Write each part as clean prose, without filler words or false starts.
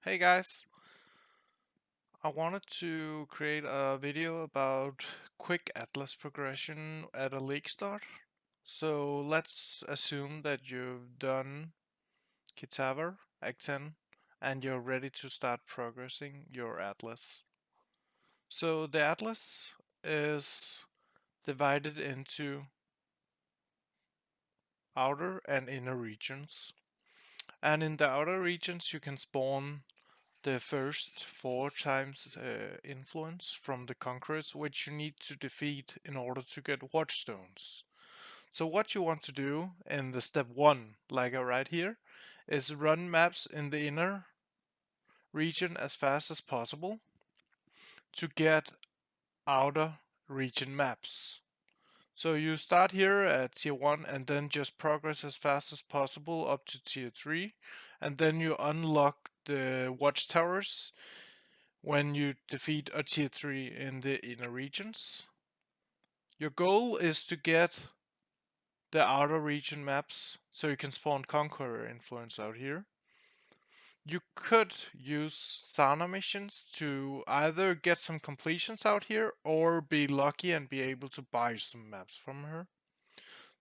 Hey guys, I wanted to create a video about quick atlas progression at a lake start. So let's assume that you've done Kitaver, Act 10, and you're ready to start progressing your atlas. So the atlas is divided into outer and inner regions. And in the outer regions you can spawn the first 4 times influence from the conquerors, which you need to defeat in order to get Watchstones. So what you want to do in the step 1, like I write here, is run maps in the inner region as fast as possible to get outer region maps. So you start here at tier 1 and then just progress as fast as possible up to tier 3, and then you unlock the watchtowers when you defeat a tier 3 in the inner regions. Your goal is to get the outer region maps so you can spawn conqueror influence out here. You could use Sana missions to either get some completions out here or be lucky and be able to buy some maps from her.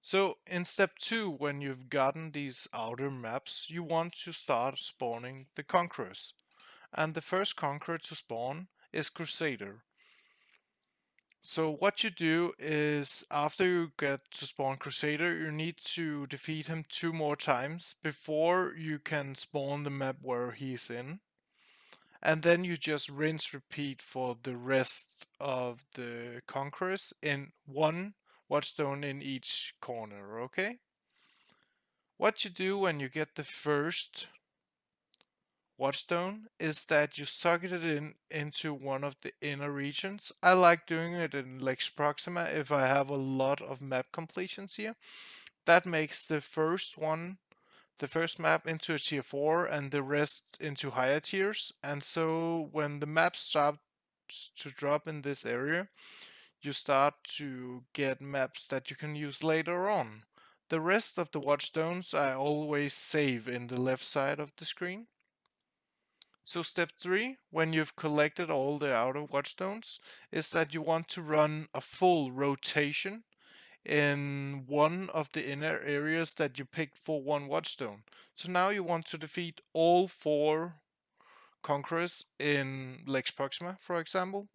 So in step 2, when you've gotten these outer maps, you want to start spawning the conquerors. And the first conqueror to spawn is Crusader. So what you do is, after you get to spawn Crusader, you need to defeat him 2 more times before you can spawn the map where he's in. And then you just rinse repeat for the rest of the conquerors in one Watchstone in each corner, okay? What you do when you get the first Watchstone is that you socket it into one of the inner regions. I like doing it in Lex Proxima if I have a lot of map completions here. That makes the first map into a tier 4 and the rest into higher tiers. And so when the map starts to drop in this area, you start to get maps that you can use later on. The rest of the Watchstones I always save in the left side of the screen. So step 3, when you've collected all the outer Watchstones, is that you want to run a full rotation in one of the inner areas that you picked for one Watchstone. So now you want to defeat all 4 conquerors in Lex Proxima, for example.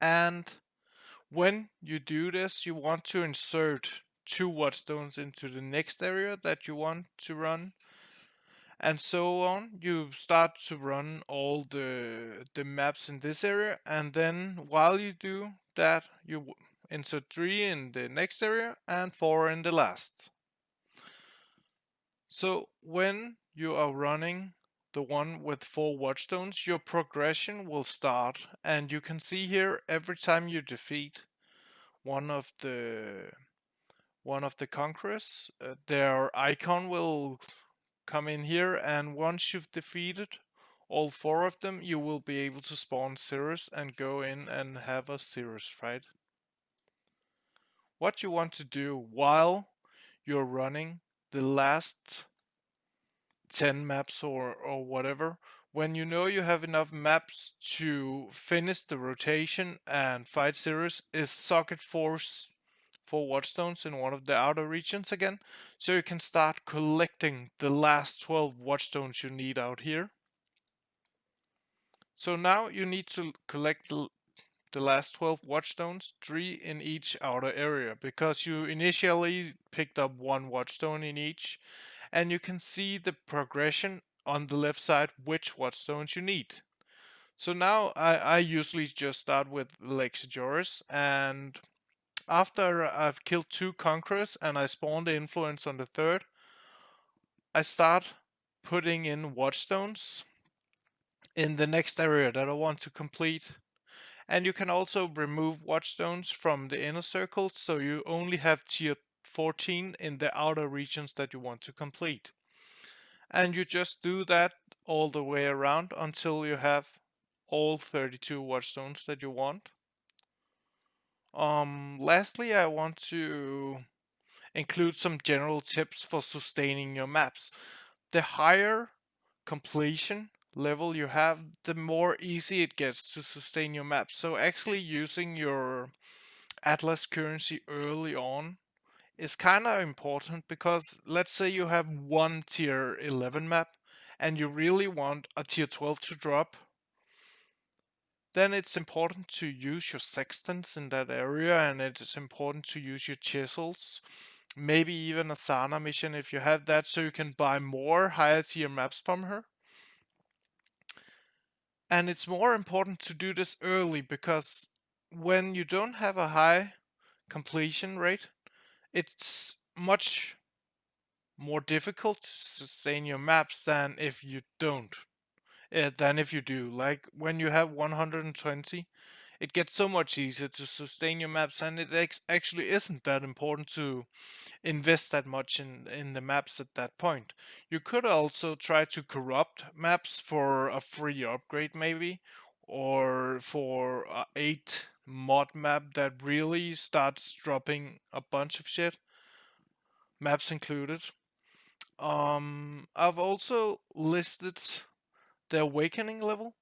And when you do this, you want to insert 2 Watchstones into the next area that you want to run, and so on. You start to run all the maps in this area, and then while you do that, you insert 3 in the next area and 4 in the last. So when you are running the one with 4 Watchstones, your progression will start, and you can see here every time you defeat one of the conquerors, their icon will come in here, and once you've defeated all 4 of them, you will be able to spawn Cirrus and go in and have a Cirrus fight. What you want to do while you're running the last 10 maps or whatever, when you know you have enough maps to finish the rotation and fight Cirrus, is socket force 4 Watchstones in one of the outer regions again, so you can start collecting the last 12 Watchstones you need out here. So now you need to collect the last 12 Watchstones, 3 in each outer area, because you initially picked up 1 Watchstone in each, and you can see the progression on the left side which Watchstones you need. So now I usually just start with Lexijoris, and after I've killed 2 conquerors and I spawn the influence on the third, I start putting in Watchstones in the next area that I want to complete. And you can also remove Watchstones from the inner circle, so you only have tier 14 in the outer regions that you want to complete. And you just do that all the way around until you have all 32 Watchstones that you want. Lastly, I want to include some general tips for sustaining your maps. The higher completion level you have, the more easy it gets to sustain your map. So actually using your Atlas currency early on is kind of important, because let's say you have one tier 11 map and you really want a tier 12 to drop, then it's important to use your sextants in that area, and it's important to use your chisels, maybe even a Sana mission if you have that, so you can buy more higher tier maps from her. And it's more important to do this early, because when you don't have a high completion rate, it's much more difficult to sustain your maps than if you don't. Than if you do. Like when you have 120, it gets so much easier to sustain your maps, and it actually isn't that important to invest that much in the maps at that point. You could also try to corrupt maps for a free upgrade, maybe, or for a 8 mod map that really starts dropping a bunch of shit, maps included. I've also listed the awakening level.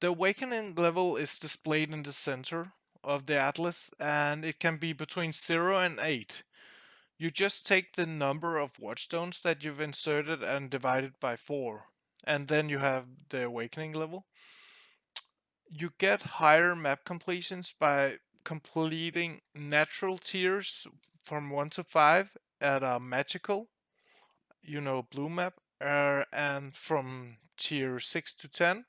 The awakening level is displayed in the center of the atlas, and it can be between 0 and 8. You just take the number of watchstones that you've inserted and divide it by 4. And then you have the awakening level. You get higher map completions by completing natural tiers from 1 to 5 at a magical, blue map, and from tier 6 to 10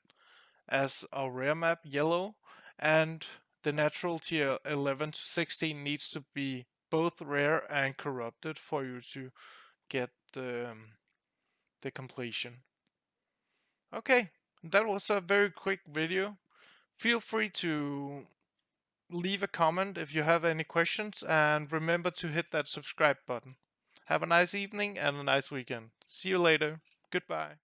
as a rare map, yellow, and the natural tier 11 to 16 needs to be both rare and corrupted for you to get the completion. Okay, that was a very quick video. Feel free to leave a comment if you have any questions, and remember to hit that subscribe button. Have a nice evening and a nice weekend. See you later. Goodbye.